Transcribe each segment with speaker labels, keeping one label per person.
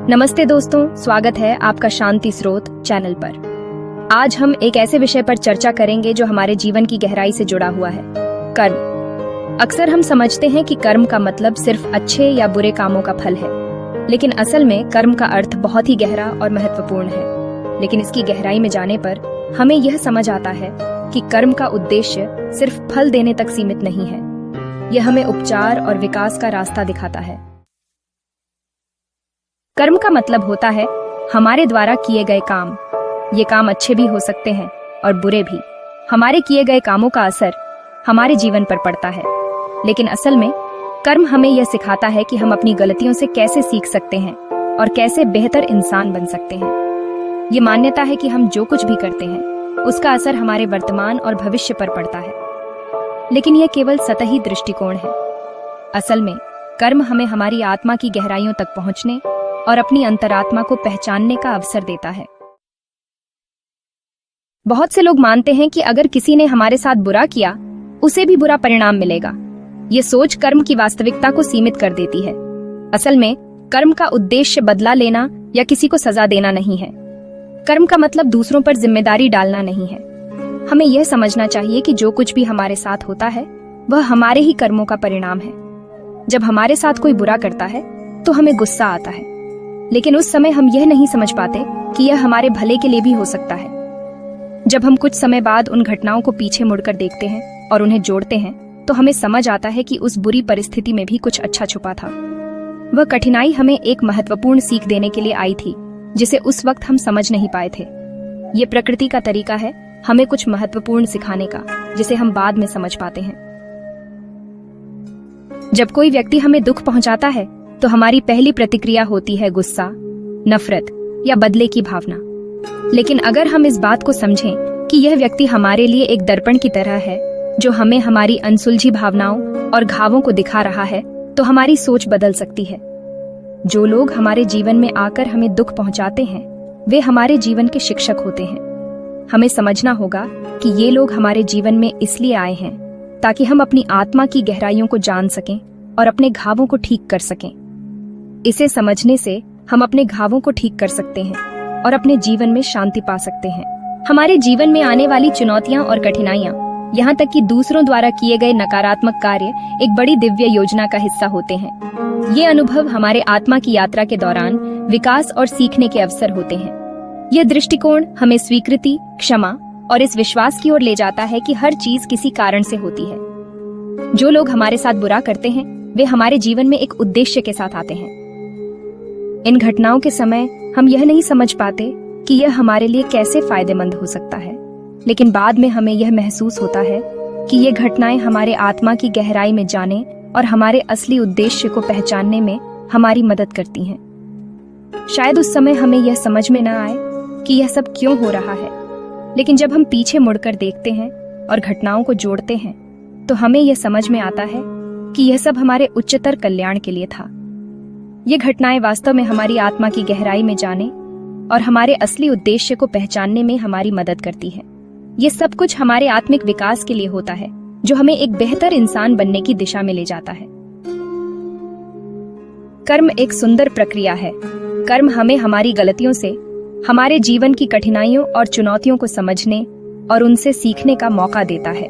Speaker 1: नमस्ते दोस्तों, स्वागत है आपका शांति स्रोत चैनल पर। आज हम एक ऐसे विषय पर चर्चा करेंगे जो हमारे जीवन की गहराई से जुड़ा हुआ है, कर्म। अक्सर हम समझते हैं कि कर्म का मतलब सिर्फ अच्छे या बुरे कामों का फल है, लेकिन असल में कर्म का अर्थ बहुत ही गहरा और महत्वपूर्ण है। लेकिन इसकी गहराई में जाने पर हमें यह समझ आता है कि कर्म का उद्देश्य सिर्फ फल देने तक सीमित नहीं है। यह हमें उपचार और विकास का रास्ता दिखाता है। कर्म का मतलब होता है हमारे द्वारा किए गए काम। ये काम अच्छे भी हो सकते हैं और बुरे भी। हमारे किए गए कामों का असर हमारे जीवन पर पड़ता है, लेकिन असल में कर्म हमें यह सिखाता है कि हम अपनी गलतियों से कैसे सीख सकते हैं और कैसे बेहतर इंसान बन सकते हैं। ये मान्यता है कि हम जो कुछ भी करते हैं उसका असर हमारे वर्तमान और भविष्य पर पड़ता है, लेकिन यह केवल सतही दृष्टिकोण है। असल में कर्म हमें हमारी आत्मा की गहराइयों तक पहुंचने और अपनी अंतरात्मा को पहचानने का अवसर देता है। बहुत से लोग मानते हैं कि अगर किसी ने हमारे साथ बुरा किया, उसे भी बुरा परिणाम मिलेगा। ये सोच कर्म की वास्तविकता को सीमित कर देती है। असल में कर्म का उद्देश्य बदला लेना या किसी को सजा देना नहीं है। कर्म का मतलब दूसरों पर जिम्मेदारी डालना नहीं है। हमें यह समझना चाहिए कि जो कुछ भी हमारे साथ होता है वह हमारे ही कर्मों का परिणाम है। जब हमारे साथ कोई बुरा करता है तो हमें गुस्सा आता है, लेकिन उस समय हम यह नहीं समझ पाते कि यह हमारे भले के लिए भी हो सकता है। जब हम कुछ समय बाद उन घटनाओं को पीछे मुड़कर देखते हैं और उन्हें जोड़ते हैं, तो हमें समझ आता है कि उस बुरी परिस्थिति में भी कुछ अच्छा छुपा था। वह कठिनाई हमें एक महत्वपूर्ण सीख देने के लिए आई थी, जिसे उस वक्त हम समझ नहीं पाए थे। ये प्रकृति का तरीका है हमें कुछ महत्वपूर्ण सिखाने का, जिसे हम बाद में समझ पाते हैं। जब कोई व्यक्ति हमें दुख पहुंचाता है तो हमारी पहली प्रतिक्रिया होती है गुस्सा, नफरत या बदले की भावना। लेकिन अगर हम इस बात को समझें कि यह व्यक्ति हमारे लिए एक दर्पण की तरह है जो हमें हमारी अनसुलझी भावनाओं और घावों को दिखा रहा है, तो हमारी सोच बदल सकती है। जो लोग हमारे जीवन में आकर हमें दुख पहुंचाते हैं, वे हमारे जीवन के शिक्षक होते हैं। हमें समझना होगा कि ये लोग हमारे जीवन में इसलिए आए हैं ताकि हम अपनी आत्मा की गहराइयों को जान सकें और अपने घावों को ठीक कर सकें। इसे समझने से हम अपने घावों को ठीक कर सकते हैं और अपने जीवन में शांति पा सकते हैं। हमारे जीवन में आने वाली चुनौतियां और कठिनाइयां, यहाँ तक कि दूसरों द्वारा किए गए नकारात्मक कार्य एक बड़ी दिव्य योजना का हिस्सा होते हैं। ये अनुभव हमारे आत्मा की यात्रा के दौरान विकास और सीखने के अवसर होते हैं। यह दृष्टिकोण हमें स्वीकृति, क्षमा और इस विश्वास की ओर ले जाता है कि हर चीज किसी कारण से होती है। जो लोग हमारे साथ बुरा करते हैं, वे हमारे जीवन में एक उद्देश्य के साथ आते हैं। इन घटनाओं के समय हम यह नहीं समझ पाते कि यह हमारे लिए कैसे फायदेमंद हो सकता है, लेकिन बाद में हमें यह महसूस होता है कि ये घटनाएं हमारे आत्मा की गहराई में जाने और हमारे असली उद्देश्य को पहचानने में हमारी मदद करती हैं। शायद उस समय हमें यह समझ में न आए कि यह सब क्यों हो रहा है, लेकिन जब हम पीछे मुड़कर देखते हैं और घटनाओं को जोड़ते हैं, तो हमें यह समझ में आता है कि यह सब हमारे उच्चतर कल्याण के लिए था। ये घटनाएं वास्तव में हमारी आत्मा की गहराई में जाने और हमारे असली उद्देश्य को पहचानने में हमारी मदद करती है। ये सब कुछ हमारे आत्मिक विकास के लिए होता है, जो हमें एक बेहतर इंसान बनने की दिशा में ले जाता है। कर्म एक सुंदर प्रक्रिया है। कर्म हमें हमारी गलतियों से, हमारे जीवन की कठिनाइयों और चुनौतियों को समझने और उनसे सीखने का मौका देता है।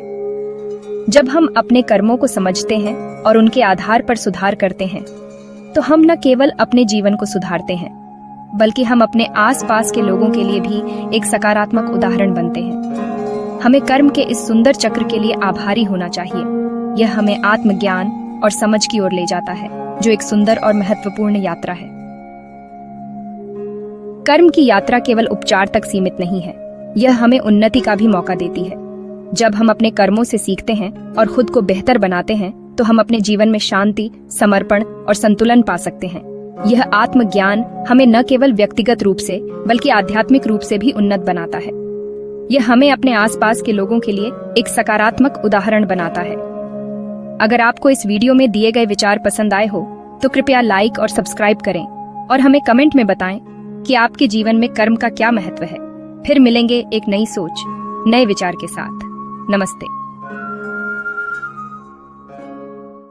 Speaker 1: जब हम अपने कर्मों को समझते हैं और उनके आधार पर सुधार करते हैं, तो हम न केवल अपने जीवन को सुधारते हैं, बल्कि हम अपने आसपास के लोगों के लिए भी एक सकारात्मक उदाहरण बनते हैं। हमें कर्म के इस सुंदर चक्र के लिए आभारी होना चाहिए। यह हमें आत्मज्ञान और समझ की ओर ले जाता है, जो एक सुंदर और महत्वपूर्ण यात्रा है। कर्म की यात्रा केवल उपचार तक सीमित नहीं है, यह हमें उन्नति का भी मौका देती है। जब हम अपने कर्मों से सीखते हैं और खुद को बेहतर बनाते हैं, तो हम अपने जीवन में शांति, समर्पण और संतुलन पा सकते हैं। यह आत्मज्ञान हमें न केवल व्यक्तिगत रूप से बल्कि आध्यात्मिक रूप से भी उन्नत बनाता है। यह हमें अपने आसपास के लोगों के लिए एक सकारात्मक उदाहरण बनाता है। अगर आपको इस वीडियो में दिए गए विचार पसंद आए हो, तो कृपया लाइक और सब्सक्राइब करें और हमें कमेंट में बताएं कि आपके जीवन में कर्म का क्या महत्व है। फिर मिलेंगे एक नई सोच, नए विचार के साथ। नमस्ते।